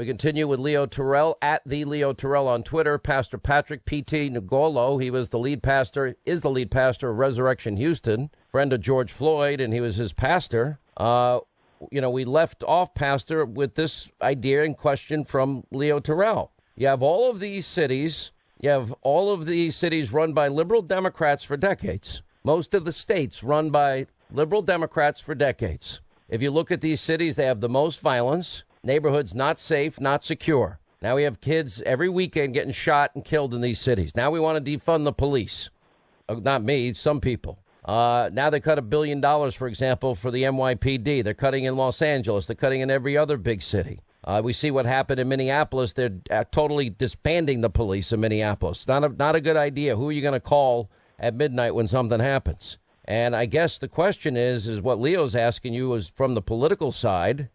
We continue with Leo Terrell at the Leo Terrell on Twitter. Pastor Patrick P.T. Ngwolo, he was the lead pastor, is the lead pastor of Resurrection Houston, friend of George Floyd, and he was his pastor. We left off, Pastor, with this idea and question from Leo Terrell. You have all of these cities. You have all of these cities run by liberal Democrats for decades. Most of the states run by liberal Democrats for decades. If you look at these cities, they have the most violence. Neighborhoods not safe, not secure. Now we have kids every weekend getting shot and killed in these cities. Now we want to defund the police. Not me, some people. Now they cut $1 billion, for example, for the NYPD. They're cutting in Los Angeles. They're cutting in every other big city. We see what happened in Minneapolis. They're totally disbanding the police in Minneapolis. Not a good idea. Who are you going to call at midnight when something happens? And I guess the question is what Leo's asking you is from the political side.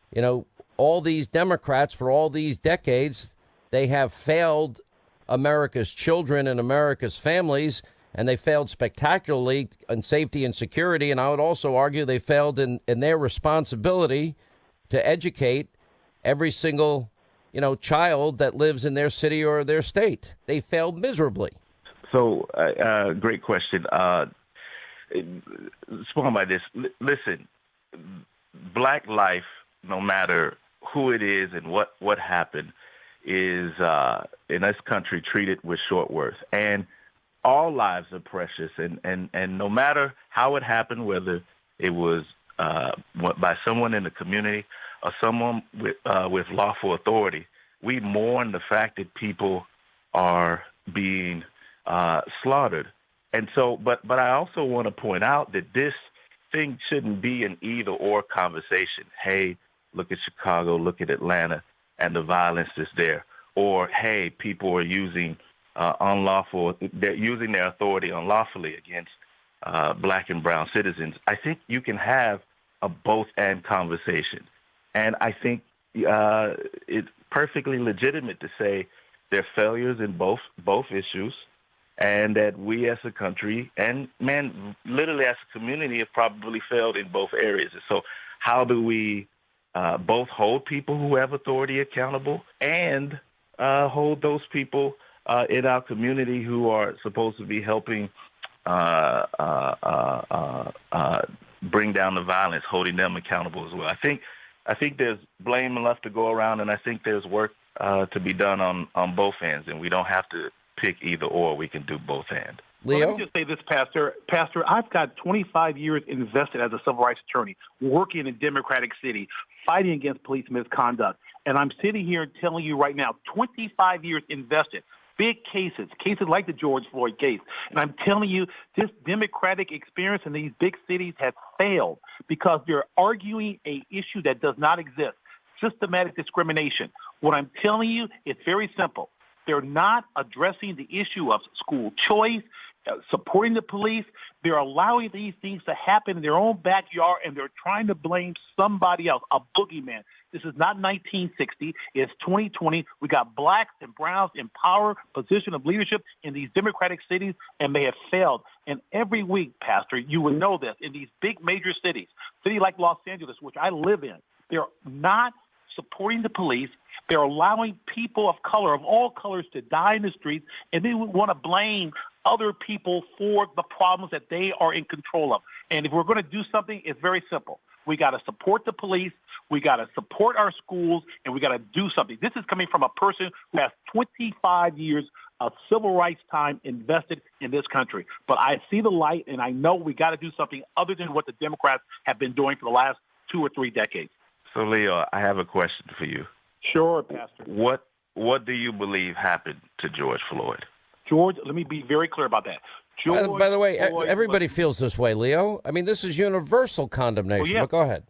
All these Democrats for all these decades, they have failed America's children and America's families, and they failed spectacularly in safety and security. And I would also argue they failed in their responsibility to educate every single, child that lives in their city or their state. They failed miserably. So, great question. Spawned by this. Listen, black life, no matter who it is and what happened, is in this country treated with short worth. And all lives are precious. And no matter how it happened, whether it was by someone in the community or someone with lawful authority, we mourn the fact that people are being slaughtered. And so, but I also want to point out that this thing shouldn't be an either-or conversation. Hey, look at Chicago, look at Atlanta, and the violence is there. Or, hey, people are using they're using their authority unlawfully against black and brown citizens. I think you can have a both-and conversation. And I think it's perfectly legitimate to say there are failures in both issues, and that we as a country and, literally as a community have probably failed in both areas. And so how do we both hold people who have authority accountable and hold those people in our community who are supposed to be helping bring down the violence, holding them accountable as well? I think there's blame enough to go around, and I think there's work to be done on both ends, and we don't have to pick either or. We can do both ends. Leo? Well, let me just say this, Pastor. Pastor, I've got 25 years invested as a civil rights attorney, working in Democratic City, fighting against police misconduct. And I'm sitting here telling you right now, 25 years invested, big cases like the George Floyd case. And I'm telling you, this Democratic experience in these big cities has failed because they're arguing an issue that does not exist, systematic discrimination. What I'm telling you is very simple. They're not addressing the issue of school choice, supporting the police. They're allowing these things to happen in their own backyard, and they're trying to blame somebody else, a boogeyman. This is not 1960. It's 2020. We got blacks and browns in power, position of leadership in these Democratic cities, and they have failed. And every week, Pastor, you would know this, in these big major cities, city like Los Angeles, which I live in, they're not supporting the police. They're allowing people of color, of all colors, to die in the streets, and they want to blame other people for the problems that they are in control of. And if we're going to do something, it's very simple. We got to support the police, we got to support our schools, and we got to do something. This is coming from a person who has 25 years of civil rights time invested in this country. But I see the light, and I know we got to do something other than what the Democrats have been doing for the last 2 or 3 decades. So, Leo, I have a question for you. Sure, Pastor. What do you believe happened to George Floyd? George, let me be very clear about that. By the way, everybody feels this way, Leo. I mean, this is universal condemnation. Well, yeah. But go ahead.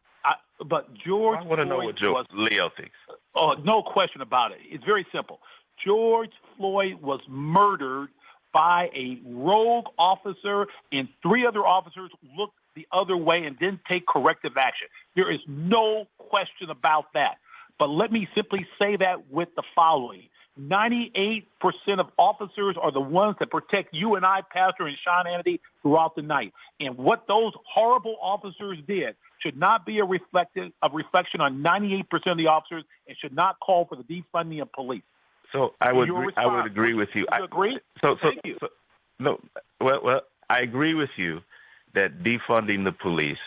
But George I want to know what Leo thinks. Oh, no question about it. It's very simple. George Floyd was murdered by a rogue officer, and 3 other officers looked the other way and didn't take corrective action. There is no question about that. But let me simply say that with the following. 98% of officers are the ones that protect you and I, Pastor, and Sean Hannity throughout the night. And what those horrible officers did should not be a reflection on 98% of the officers and should not call for the defunding of police. So I would agree with you. You agree? Thank you. Well, I agree with you that defunding the police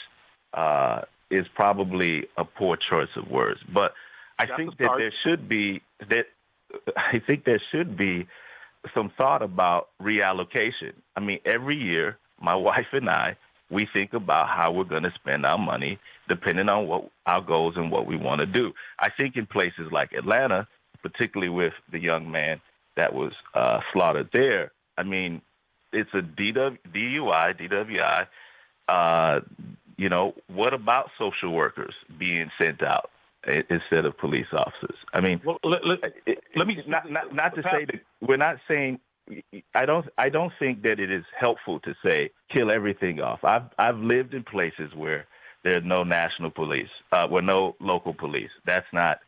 is probably a poor choice of words, but I think there should be some thought about reallocation. I mean, every year, my wife and I, we think about how we're going to spend our money depending on what our goals and what we want to do. I think in places like Atlanta, particularly with the young man that was slaughtered there, I mean, it's a DUI. What about social workers being sent out instead of police officers? I mean, let me not to say that we're not saying. I don't think that it is helpful to say kill everything off. I've lived in places where there's no national police, no local police. That's not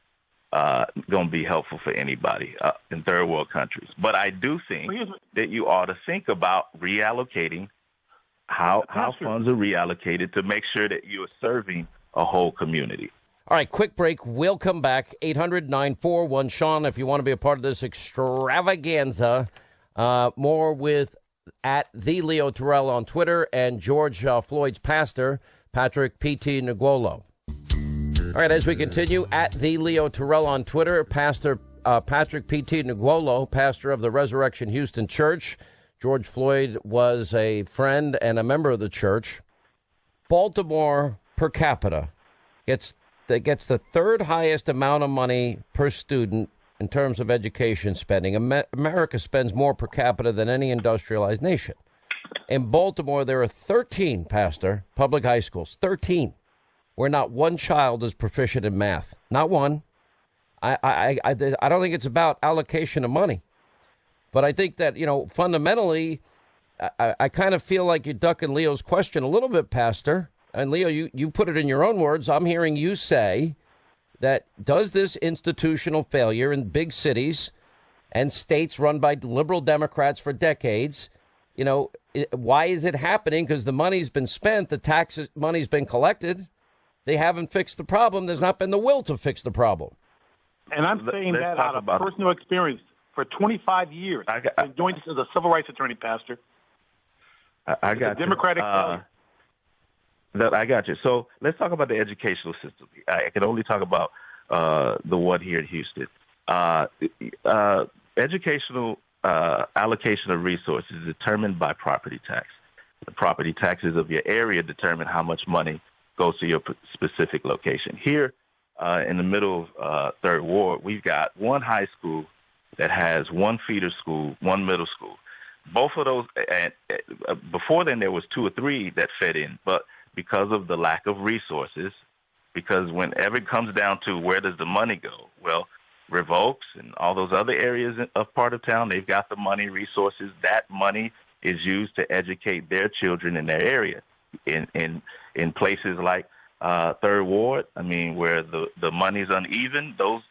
going to be helpful for anybody in third world countries. But I do think that you ought to think about reallocating how funds are reallocated to make sure that you're serving a whole community. All right, quick break. We'll come back. 800-941-SEAN if you want to be a part of this extravaganza. More with at the Leo Terrell on Twitter and George Floyd's pastor, Patrick P.T. Ngwolo. All right, as we continue, at the Leo Terrell on Twitter, Pastor Patrick P.T. Ngwolo, pastor of the Resurrection Houston Church. George Floyd was a friend and a member of the church. Baltimore per capita gets the third highest amount of money per student in terms of education spending. America spends more per capita than any industrialized nation. In Baltimore, there are 13, Pastor, public high schools, 13, where not one child is proficient in math. Not one. I don't think it's about allocation of money. But I think that, fundamentally, I kind of feel like you're ducking Leo's question a little bit, Pastor. And Leo, you put it in your own words. I'm hearing you say that does this institutional failure in big cities and states run by liberal Democrats for decades, why is it happening? Because the money's been spent, the tax money's been collected. They haven't fixed the problem. There's not been the will to fix the problem. And I'm saying that out of personal experience. For 25 years, I've joined as a civil rights attorney, Pastor. I got you. Democratic I got you. So let's talk about the educational system. I can only talk about the one here in Houston. Educational allocation of resources is determined by property tax. The property taxes of your area determine how much money goes to your specific location. Here in the middle of Third Ward, we've got one high school that has one feeder school, one middle school. Both of those, before then there was two or three that fed in, but because of the lack of resources, because whenever it comes down to where does the money go, well, Revokes and all those other areas of part of town, they've got the money, resources. That money is used to educate their children in their area. In places like Third Ward, I mean, where the money's uneven, those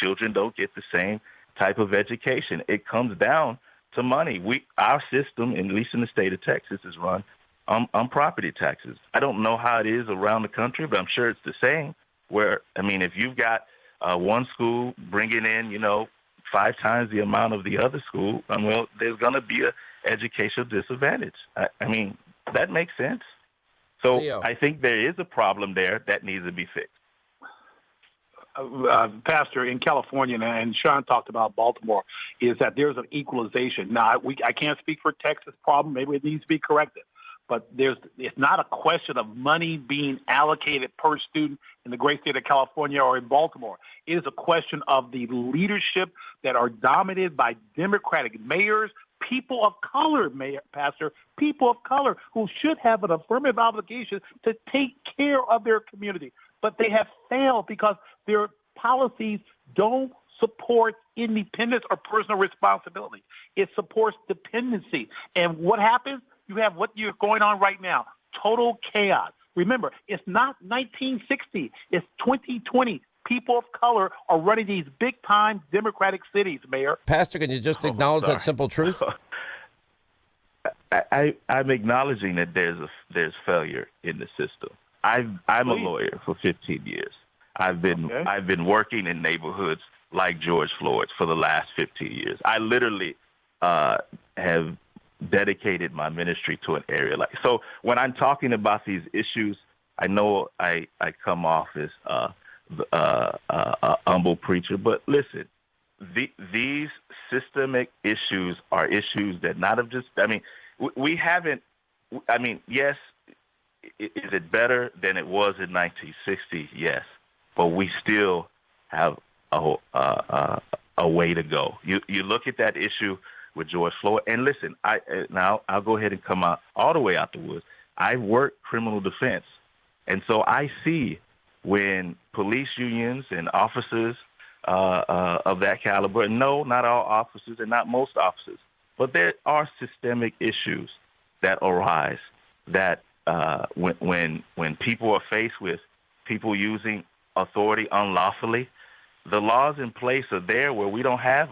children don't get the same type of education. It comes down to money. Our system, at least in the state of Texas, is run on property taxes. I don't know how it is around the country, but I'm sure it's the same. Where, I mean, if you've got one school bringing in, 5 times the amount of the other school, well, there's going to be a educational disadvantage. I mean, that makes sense. So Leo, I think there is a problem there that needs to be fixed. Pastor, in California, and Sean talked about Baltimore, is that there's an equalization. Now, I can't speak for Texas' problem. Maybe it needs to be corrected. But it's not a question of money being allocated per student in the great state of California or in Baltimore. It is a question of the leadership that are dominated by Democratic mayors, people of color, Pastor, people of color who should have an affirmative obligation to take care of their community. But they have failed because their policies don't support independence or personal responsibility. It supports dependency. And what happens? You have what you're going on right now, total chaos. Remember, it's not 1960. It's 2020. people of color are running these big-time Democratic cities, Mayor. Pastor, can you just acknowledge that simple truth? I'm acknowledging that there's failure in the system. I'm a lawyer for 15 years. I've been working in neighborhoods like George Floyd's for the last 15 years. I literally have dedicated my ministry to an area like so. When I'm talking about these issues, I know I come off as a humble preacher, but listen, these systemic issues are issues that not have just. I mean, we haven't. I mean, yes, is it better than it was in 1960? Yes, but we still have a way to go. You look at that issue with George Floyd, and listen, now I'll go ahead and come out all the way out the woods. I work criminal defense, and so I see when police unions and officers of that caliber, and no, not all officers and not most officers, but there are systemic issues that arise that when people are faced with people using authority unlawfully, the laws in place are there where we don't have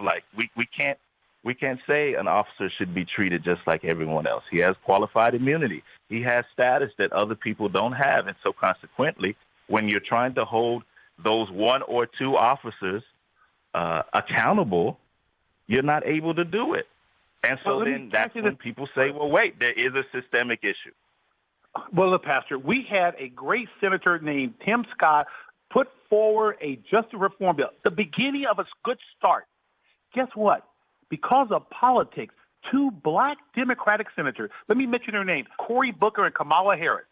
we can't say an officer should be treated just like everyone else. He has qualified immunity. He has status that other people don't have. And so consequently, when you're trying to hold those one or two officers accountable, you're not able to do it. And so then that's when people say, well, wait, there is a systemic issue. Well, look, Pastor, we had a great senator named Tim Scott put forward a justice reform bill, the beginning of a good start. Guess what? Because of politics, two black Democratic senators, let me mention their names, Cory Booker and Kamala Harris,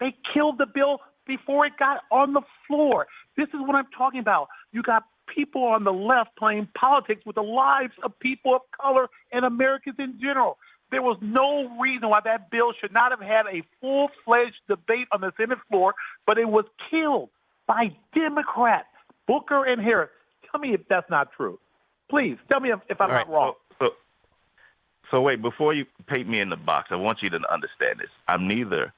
they killed the bill before it got on the floor. This is what I'm talking about. You got people on the left playing politics with the lives of people of color and Americans in general. There was no reason why that bill should not have had a full-fledged debate on the Senate floor, but it was killed by Democrats, Booker and Harris. Tell me if that's not true. Please, tell me if I'm not wrong. So wait, before you paint me in the box, I want you to understand this. I'm neither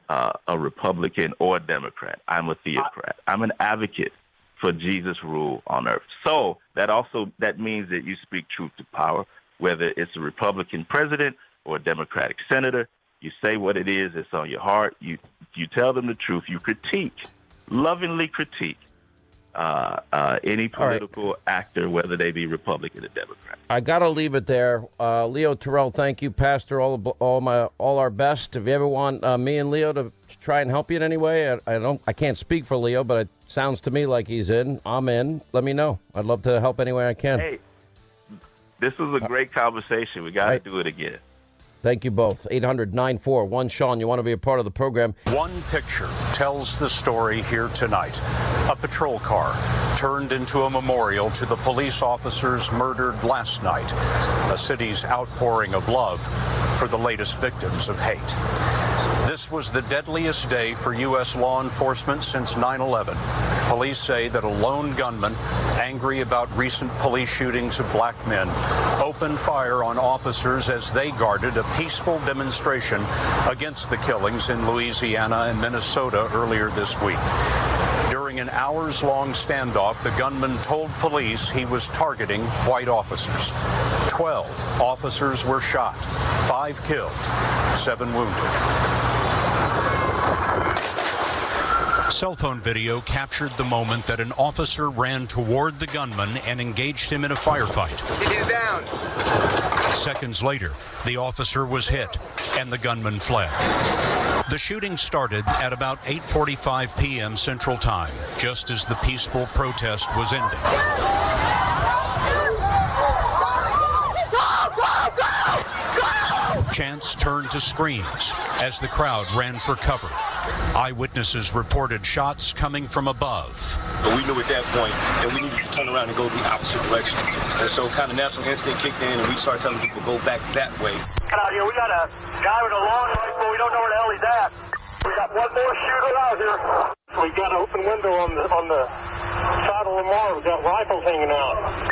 a Republican or a Democrat. I'm a theocrat. I'm an advocate for Jesus' rule on earth. So that means that you speak truth to power, whether it's a Republican president or a Democratic senator. You say what it is that's on your heart. You tell them the truth. You lovingly critique any political actor, whether they be Republican or Democrat. I got to leave it there. Leo Terrell, thank you, Pastor. All our best. If you ever want me and Leo to try and help you in any way, I can't speak for Leo, but it sounds to me like he's in. I'm in. Let me know. I'd love to help any way I can. Hey, this was a great conversation. We got to do it again. Thank you both. 800-941-SEAN. You want to be a part of the program. One picture tells the story here tonight. A patrol car turned into a memorial to the police officers murdered last night. A city's outpouring of love for the latest victims of hate. This was the deadliest day for U.S. law enforcement since 9/11. Police say that a lone gunman, angry about recent police shootings of black men, opened fire on officers as they guarded a peaceful demonstration against the killings in Louisiana and Minnesota earlier this week. During an hours-long standoff, the gunman told police he was targeting white officers. 12 officers were shot, 5 killed, 7 wounded. Cell phone video captured the moment that an officer ran toward the gunman and engaged him in a firefight. He's down. Seconds later, the officer was hit and the gunman fled. The shooting started at about 8:45 p.m. Central Time, just as the peaceful protest was ending. Chants turned to screams as the crowd ran for cover. Eyewitnesses reported shots coming from above. But we knew at that point that we needed to turn around and go the opposite direction. And so kind of natural instinct kicked in, and we started telling people go back that way. Out here, we got a guy with a long rifle. We don't know where the hell he's at. We got one more shooter out here. We got an open window on the side of Lamar. We got rifles hanging out.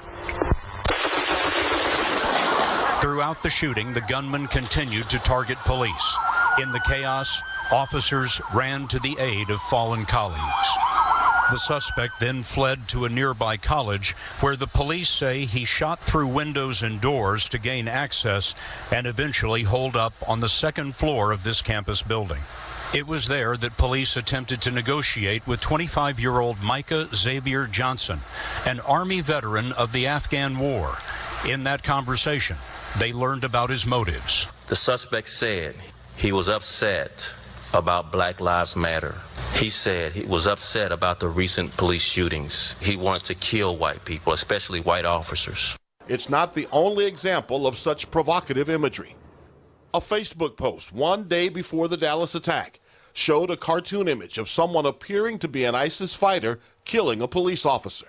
Throughout the shooting, the gunman continued to target police. In the chaos, officers ran to the aid of fallen colleagues. The suspect then fled to a nearby college where the police say he shot through windows and doors to gain access and eventually holed up on the second floor of this campus building. It was there that police attempted to negotiate with 25-year-old Micah Xavier Johnson, an Army veteran of the Afghan War. In that conversation, they learned about his motives. The suspect said he was upset about Black Lives Matter. He said he was upset about the recent police shootings. He wanted to kill white people, especially white officers. It's not the only example of such provocative imagery. A Facebook post one day before the Dallas attack showed a cartoon image of someone appearing to be an ISIS fighter killing a police officer.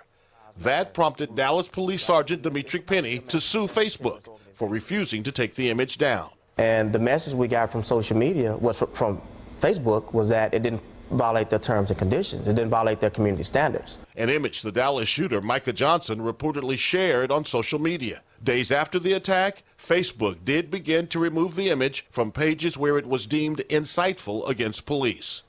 That prompted Dallas Police Sergeant Demetrick Pennie to sue Facebook for refusing to take the image down. And the message we got from social media was from Facebook was that it didn't violate their terms and conditions. It didn't violate their community standards. An image the Dallas shooter, Micah Johnson, reportedly shared on social media. Days after the attack, Facebook did begin to remove the image from pages where it was deemed insightful against police.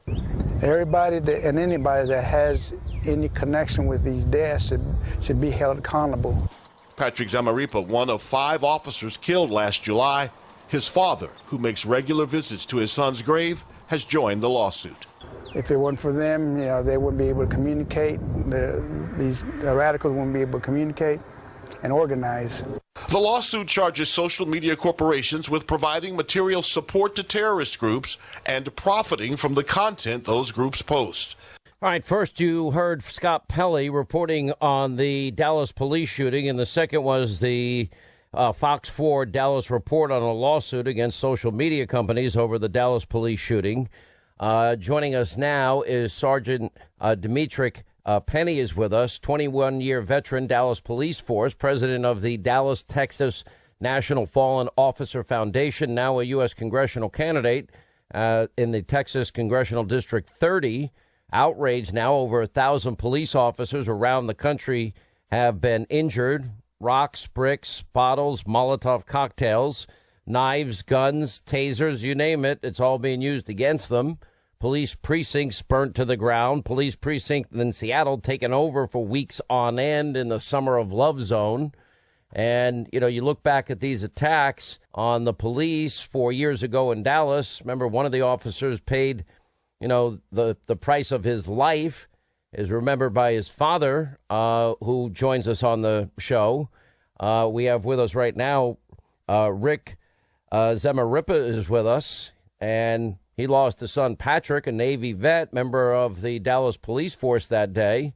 Everybody and anybody that has any connection with these deaths should be held accountable. Patrick Zamaripa, one of 5 officers killed last July. His father, who makes regular visits to his son's grave, has joined the lawsuit. If it wasn't for them, they wouldn't be able to communicate. These radicals wouldn't be able to communicate and organize. The lawsuit charges social media corporations with providing material support to terrorist groups and profiting from the content those groups post. All right, first you heard Scott Pelley reporting on the Dallas police shooting, and the second was the Fox 4 Dallas report on a lawsuit against social media companies over the Dallas police shooting. Joining us now is Sergeant Demetrick Pennie is with us, 21-year veteran, Dallas Police Force, president of the Dallas, Texas National Fallen Officer Foundation, now a U.S. congressional candidate in the Texas Congressional District 30. Outrage now, over 1,000 police officers around the country have been injured. Rocks, bricks, bottles, Molotov cocktails, knives, guns, tasers, you name it. It's all being used against them. Police precincts burnt to the ground. Police precinct in Seattle taken over for weeks on end in the Summer of Love zone. And, you look back at these attacks on the police 4 years ago in Dallas. Remember, one of the officers paid, the price of his life is remembered by his father, who joins us on the show. We have with us right now, Rick Zamaripa is with us, and he lost his son, Patrick, a Navy vet, member of the Dallas Police Force that day.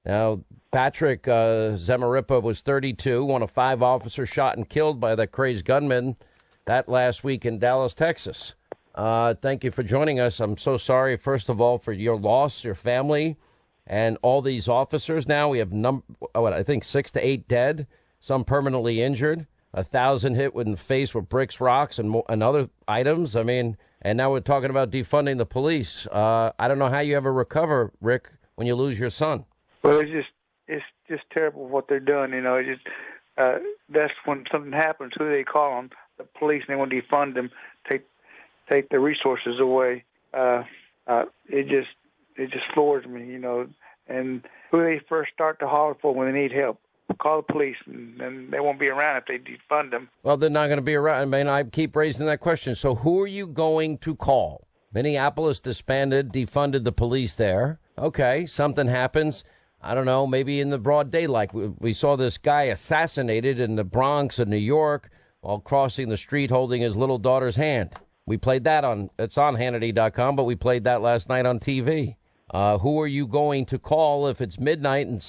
Now, Patrick Zamaripa was 32, one of 5 officers shot and killed by that crazed gunman that last week in Dallas, Texas. Thank you for joining us. I'm so sorry, first of all, for your loss, your family, and all these officers. Now we have, I think 6 to 8 dead, some permanently injured, 1,000 hit in the face with bricks, rocks, and other items. And now we're talking about defunding the police. I don't know how you ever recover, Rick, when you lose your son. Well, it's just terrible what they're doing. That's when something happens. Who they call them? The police. And they want to defund them, take the resources away. It just floors me, And who they first start to holler for when they need help? Call the police, and they won't be around if they defund them. Well, they're not going to be around. I keep raising that question. So who are you going to call? Minneapolis disbanded, defunded the police there. Okay, something happens. I don't know, maybe in the broad daylight. We saw this guy assassinated in the Bronx of New York while crossing the street holding his little daughter's hand. We played that it's on Hannity.com, but we played that last night on TV. Who are you going to call if it's midnight and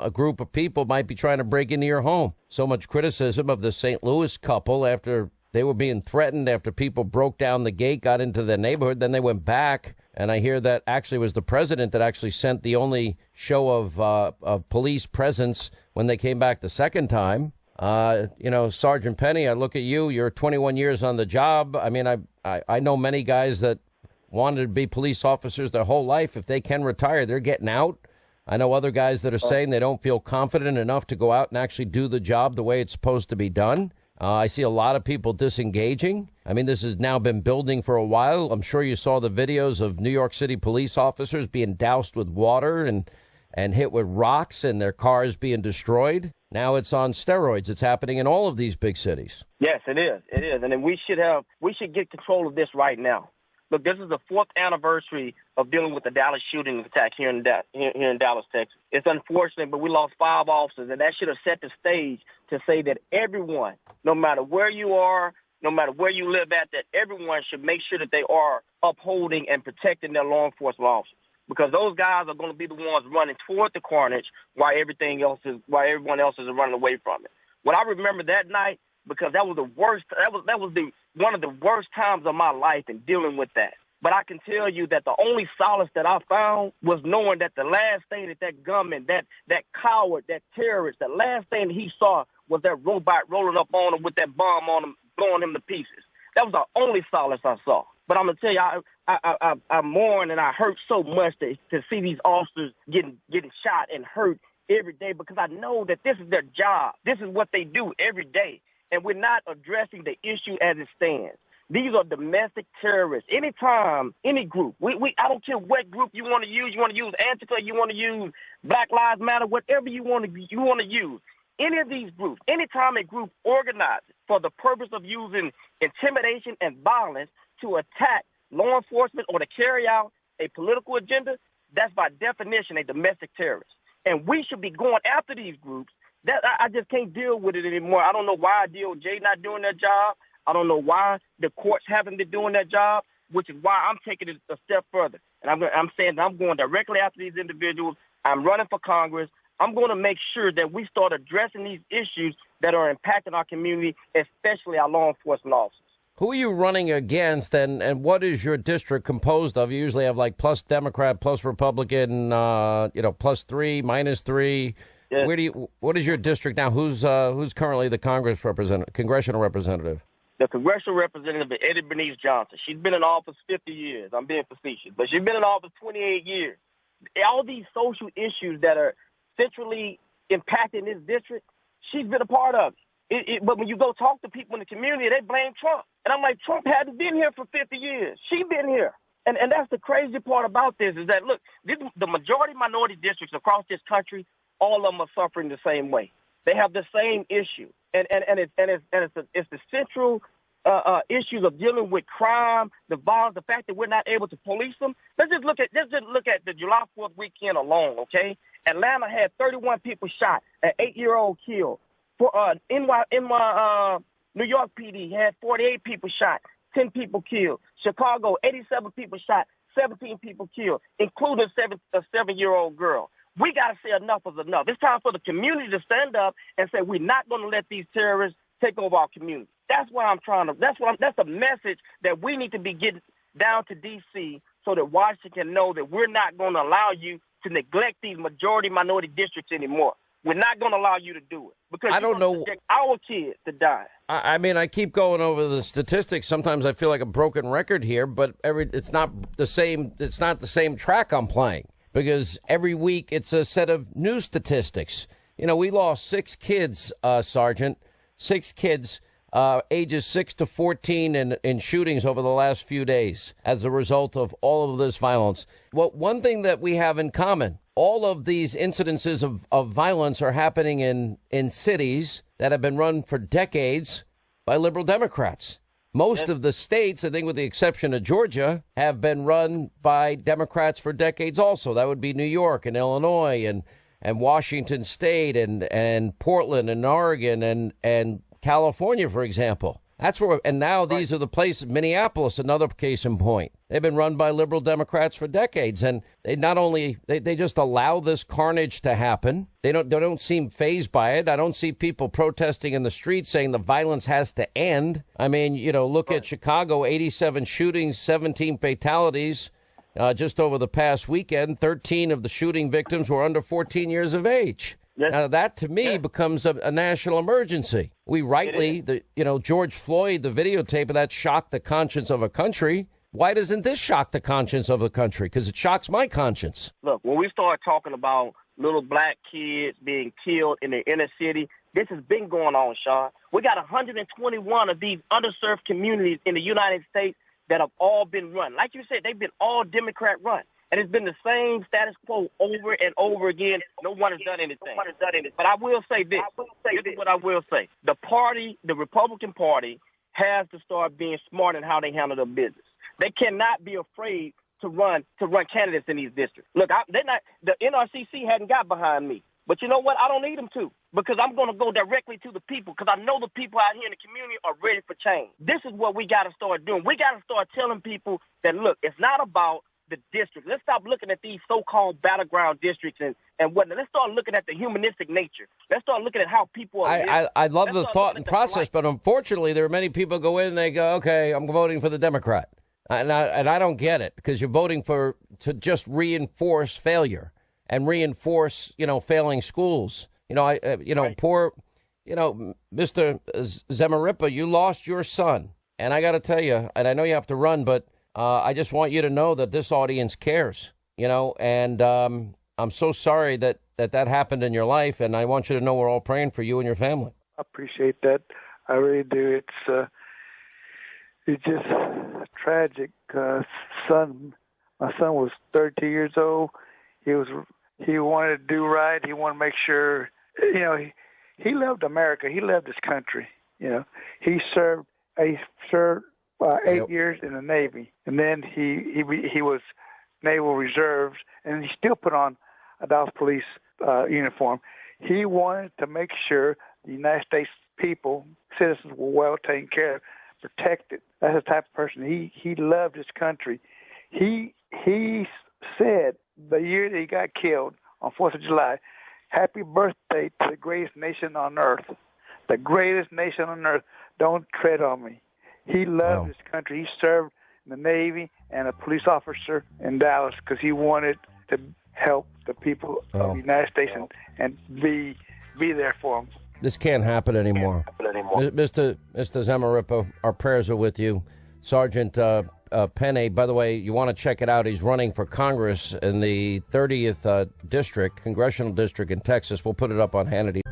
a group of people might be trying to break into your home? So much criticism of the St. Louis couple after they were being threatened, after people broke down the gate, got into their neighborhood. Then they went back. And I hear that actually was the president that actually sent the only show of police presence when they came back the second time. Sergeant Pennie, I look at you. You're 21 years on the job. I know many guys that wanted to be police officers their whole life. If they can retire, they're getting out. I know other guys that are saying they don't feel confident enough to go out and actually do the job the way it's supposed to be done. I see a lot of people disengaging. This has now been building for a while. I'm sure you saw the videos of New York City police officers being doused with water and and hit with rocks and their cars being destroyed. Now it's on steroids. It's happening in all of these big cities. Yes, it is. It is. And then we should get control of this right now. Look, this is the 4th anniversary of dealing with the Dallas shooting attack here in Dallas, Texas. It's unfortunate, but we lost 5 officers, and that should have set the stage to say that everyone, no matter where you are, no matter where you live at, that everyone should make sure that they are upholding and protecting their law enforcement officers. Because those guys are going to be the ones running toward the carnage while everyone else is running away from it. What I remember that night, because that was the worst, one of the worst times of my life in dealing with that. But I can tell you that the only solace that I found was knowing that the last thing that gunman, that coward, that terrorist, the last thing he saw was that robot rolling up on him with that bomb on him, blowing him to pieces. That was the only solace I saw. But I'm going to tell you, I mourn and I hurt so much to see these officers getting shot and hurt every day, because I know that this is their job. This is what they do every day. And we're not addressing the issue as it stands. These are domestic terrorists. Anytime, any group, I don't care what group you want to use. You want to use Antifa, you want to use Black Lives Matter, whatever you want to use. Any of these groups, anytime a group organizes for the purpose of using intimidation and violence to attack law enforcement or to carry out a political agenda, that's by definition a domestic terrorist. And we should be going after these groups. That I just can't deal with it anymore. I don't know why DOJ not doing their job. I don't know why the courts haven't been doing their job, which is why I'm taking it a step further. And I'm saying that I'm going directly after these individuals. I'm running for Congress. I'm going to make sure that we start addressing these issues that are impacting our community, especially our law enforcement officers. Who are you running against, and what is your district composed of? You usually have like plus Democrat, plus Republican, plus 3, minus 3. Yes. What is your district now? Who's currently the congressional representative? The congressional representative is Eddie Bernice Johnson. She's been in office 50 years. I'm being facetious, but she's been in office 28 years. All these social issues that are centrally impacting this district, she's been a part of it. But when you go talk to people in the community, they blame Trump. And I'm like, Trump hadn't been here for 50 years. She's been here. And that's the crazy part about this is that, look, the majority minority districts across this country, all of them are suffering the same way. They have the same issue, and it's the central issues of dealing with crime, the violence, the fact that we're not able to police them. Let's just look at the July 4th weekend alone. Okay, Atlanta had 31 people shot, an 8-year-old killed. For in my New York PD had 48 people shot, 10 people killed. Chicago, 87 people shot, 17 people killed, including a 7-year-old girl. We got to say enough is enough. It's time for the community to stand up and say we're not going to let these terrorists take over our community. That's what I'm trying to. That's a message that we need to be getting down to D.C. so that Washington can know that we're not going to allow you to neglect these majority minority districts anymore. We're not going to allow you to do it because I don't know our kids to die. I mean, I keep going over the statistics. Sometimes I feel like a broken record here, but it's not the same. It's not the same track I'm playing. Because every week it's a set of new statistics. You know, we lost 6 kids, Sergeant, 6 kids ages 6 to 14 in shootings over the last few days as a result of all of this violence. Well, one thing that we have in common, all of these incidences of violence are happening in cities that have been run for decades by liberal Democrats. Most of the states, I think with the exception of Georgia, have been run by Democrats for decades also. That would be New York and Illinois and Washington State and Portland and Oregon and California, for example. That's where, and now these are the places, Minneapolis, another case in point. They've been run by liberal Democrats for decades, and they not only, they just allow this carnage to happen. They don't seem fazed by it. I don't see people protesting in the streets saying the violence has to end. I mean, look at Chicago, 87 shootings, 17 fatalities just over the past weekend. 13 of the shooting victims were under 14 years of age. Yes. Now, that, to me, becomes a national emergency. We rightly, George Floyd, the videotape of that shocked the conscience of a country. Why doesn't this shock the conscience of a country? Because it shocks my conscience. Look, when we start talking about little black kids being killed in the inner city, this has been going on, Sean. We got 121 of these underserved communities in the United States that have all been run. Like you said, they've been all Democrat run. And it's been the same status quo over and over again. No one has done anything. But I will say this. This is what I will say. The Republican Party, has to start being smart in how they handle their business. They cannot be afraid to run candidates in these districts. Look, the NRCC hadn't got behind me. But you know what? I don't need them to, because I'm going to go directly to the people, because I know the people out here in the community are ready for change. This is what we got to start doing. We got to start telling people that, look, it's not about the district. Let's stop looking at these so-called battleground districts and whatnot. Let's start looking at the humanistic nature. Let's start looking at how people are. I love the thought and process, but unfortunately, there are many people go in and they go, okay, I'm voting for the Democrat. And I don't get it, because you're voting to just reinforce failure and reinforce, failing schools. Poor, Mr. Zamarripa, you lost your son. And I got to tell you, and I know you have to run, but I just want you to know that this audience cares, and I'm so sorry that happened in your life. And I want you to know we're all praying for you and your family. I appreciate that. I really do. It's just tragic. My son was 32 years old. He wanted to do right. He wanted to make sure, he loved America. He loved his country. He served 8 years in the Navy, and then he was Naval Reserves, and he still put on a Dallas police uniform. He wanted to make sure the United States people, citizens, were well taken care of, protected. That's the type of person. He loved his country. He said the year that he got killed on 4th of July, happy birthday to the greatest nation on earth. The greatest nation on earth. Don't tread on me. He loved his country. He served in the Navy and a police officer in Dallas because he wanted to help the people of the United States and be there for them. This can't happen anymore. Mr. Zamarripa, our prayers are with you. Sergeant Pennie, by the way, you want to check it out. He's running for Congress in the 30th district, congressional district in Texas. We'll put it up on Hannity.